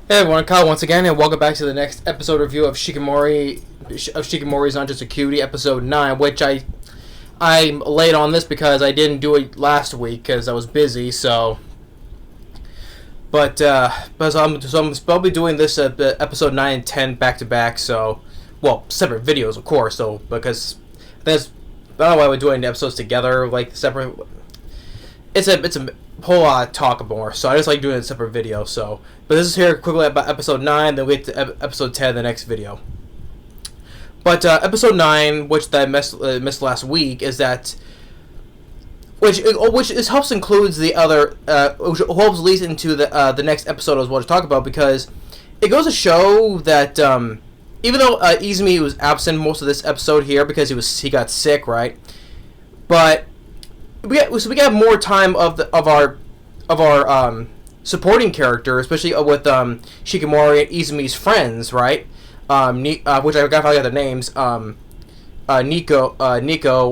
Hey everyone, Kyle once again, and welcome back to the next episode review of Shikimori's Not Just a Cutie, episode 9, which I'm late on this because I didn't do it last week because I was busy, so... I'm probably doing this episode 9 and 10 back-to-back, so... Well, separate videos, of course, so, because... That's... I don't know why we're doing the episodes together, like, separate... It's a whole lot of talk more, so I just like doing a separate video, so... But this is here quickly about episode 9, then we get to episode 10 in the next video. But episode 9, which I missed last week, is that... Which helps includes the other... which helps lead into the next episode I was going to talk about, because it goes to show that... even though Izumi was absent most of this episode here, because he got sick, right? But... we got more time of our supporting character, especially with Shikimori and Izumi's friends, right? Which I got all the other names. Nico,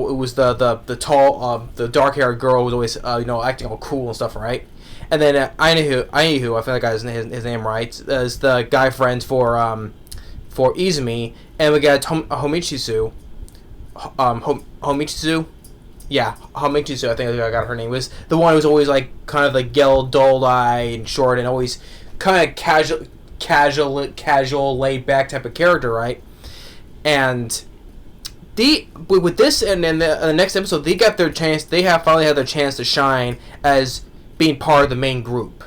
who was the tall, the dark haired girl who was always acting all cool and stuff, right? And then Ainihu, I feel like I got his name right, is the guy friend for Izumi, and we got Homichizu. Homichizu. Yeah, Hamitsu, I think I got her name, was the one who was always like kind of like yellow, dull-eyed and short, and always kind of casual, laid-back type of character, right? And with this and in the next episode, they got their chance. They finally had their chance to shine as being part of the main group,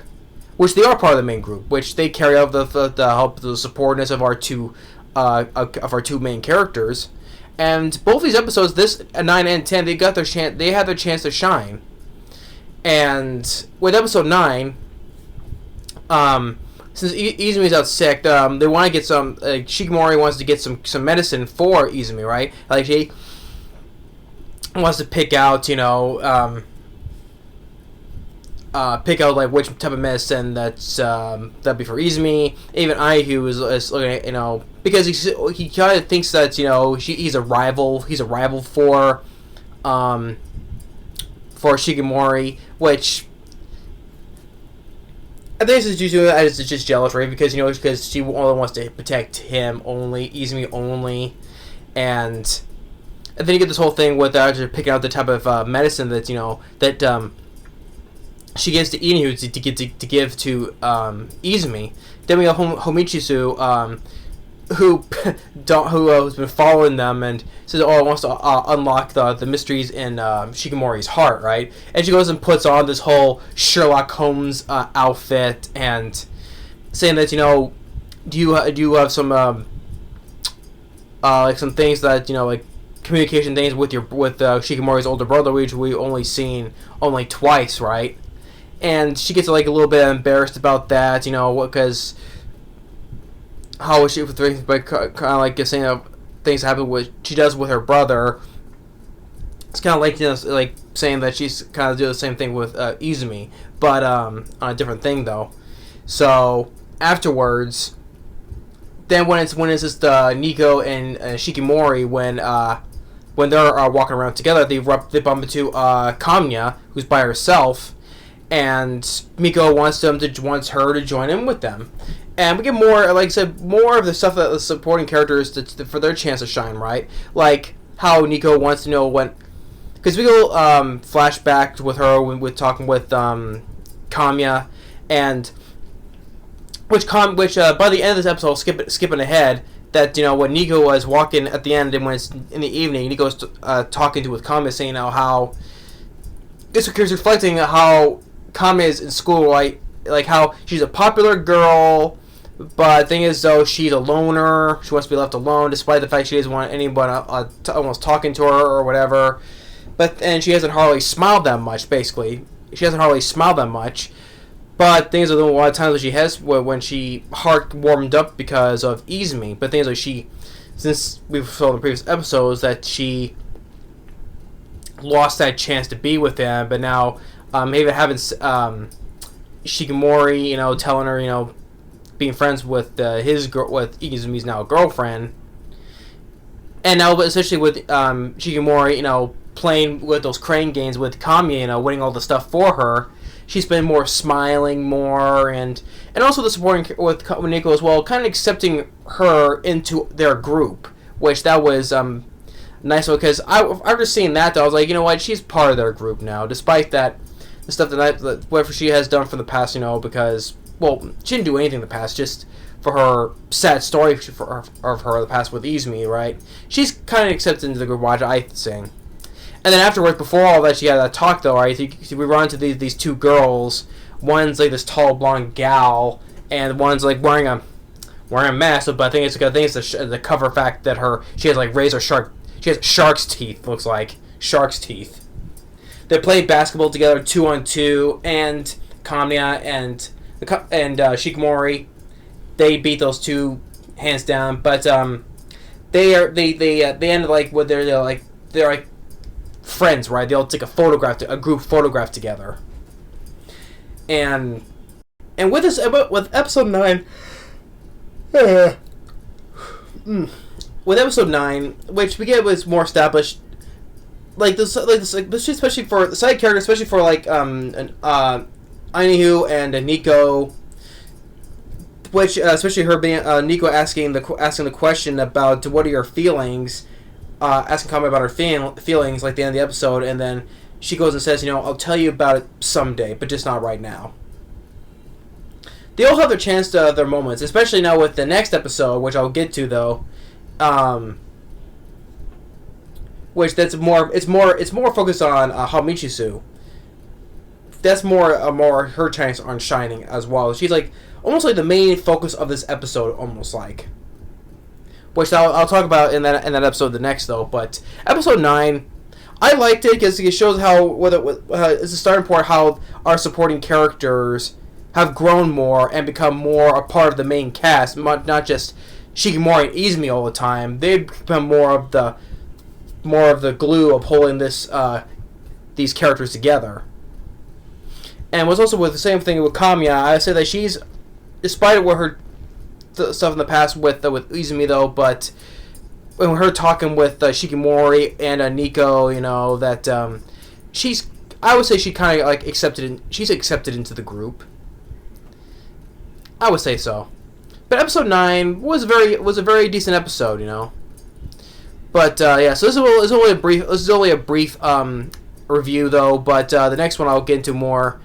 which they are part of the main group, which they carry out the help, the supportness of our two main characters. And both these episodes, this 9 and 10, they got their chance. They had their chance to shine. And with episode 9, since Izumi's out sick, they want to get some. Shikimori wants to get some medicine for Izumi, right? Like he wants to pick out, like which type of medicine that'd be for Izumi. Even Aihu is looking at, because he kind of thinks that he's a rival. He's a rival for Shikimori, which I think it's just jealous, right? Because because she only wants to protect him only, Izumi only, and then you get this whole thing with just picking out the type of medicine that she gives to Inu to give to Izumi. Then we have Homichizu, who has been following them and says, "Oh, wants to unlock the mysteries in Shikimori's heart," right? And she goes and puts on this whole Sherlock Holmes outfit and saying that do you have some like some things that like communication things with Shikimori's older brother, which we only seen twice, right? And she gets like a little bit embarrassed about that, because how she kind of like saying things happen with she does with her brother. It's kind of like like saying that she's kind of doing the same thing with Izumi, but on a different thing though. So afterwards, then when it's just Nico and Shikimori when they're walking around together, they bump into Kamiya, who's by herself. And Miko wants her to join in with them, and we get more, like I said, more of the stuff that the supporting characters for their chance to shine, right? Like how Nico wants to know when, because we go flashback with her with talking with Kamiya, and which by the end of this episode, skipping ahead, that when Nico was walking at the end and when it's in the evening, Nico's talking with Kamiya, saying how this is reflecting how Kamiya is in school, right? Like how she's a popular girl, but the thing is though, she's a loner. She wants to be left alone, despite the fact she doesn't want anyone almost talking to her or whatever. And she hasn't hardly smiled that much. Basically, she hasn't hardly smiled that much. But things are a lot of times she has when she heart warmed up because of Izumi. But things like since we've saw in the previous episodes that she lost that chance to be with him, but now maybe having Shikimori, telling her, being friends with with Izumi's now girlfriend, and now especially with Shikimori, playing with those crane games with Kamiya, winning all the stuff for her, she's been more smiling more, and also the supporting with Nico as well, kind of accepting her into their group, which that was nice because after seeing that though, I was like, you know what, she's part of their group now, despite that the stuff that whatever she has done from the past, you know, because well, she didn't do anything in the past, just for her sad story of her the past with Izumi, right? She's kind of accepted into the group, watch I think. And then afterwards, before all that, she had that talk though, right? We run into these two girls. One's like this tall blonde gal, and one's like wearing a mask. But I think it's the cover fact that she has like she has shark's teeth. Looks like shark's teeth. They played basketball together 2-on-2, and Kamiya and Shikimori, they beat those two hands down. But they ended like with they're like friends, right? They all take a group photograph together. And with episode 9, with episode 9, which we get was more established, especially for the side characters, especially for like Ainihu and Nico, which especially her being Nico asking the question about what are your feelings, asking Kami about her feelings like the end of the episode, and then she goes and says, you know, I'll tell you about it someday, but just not right now. They all have their chance to their moments, especially now with the next episode, which I'll get to though. Which it's more focused on Hamichisu. That's more her chance on shining as well. She's like almost like the main focus of this episode, almost like. Which I'll talk about in that episode the next though. But episode 9, I liked it because it shows how it's a starting point how our supporting characters have grown more and become more a part of the main cast, not just Shikimori and Izumi all the time. They've become more of the glue of holding these characters together. And was also with the same thing with Kamiya. I say that she's, despite what her stuff in the past with Izumi though, but when her talking with Shikimori and Nico, you know that I would say she kind of like she's accepted into the group. I would say so. But episode 9 was a very decent episode, you know. But yeah, so this is only a brief review though. But the next one I'll get into more,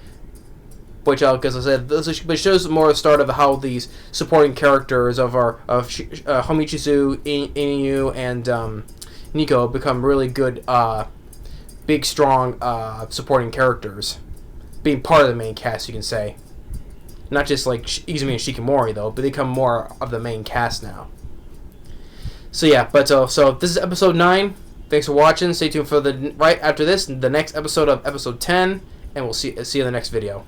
which because I said this shows more the start of how these supporting characters of Homichizu, Inu, and Nico become really good, big, strong supporting characters, being part of the main cast, you can say. Not just like Izumi and Shikimori though, but they become more of the main cast now. So yeah, but so this is episode 9. Thanks for watching. Stay tuned for right after this, the next episode of episode 10, and we'll see you in the next video.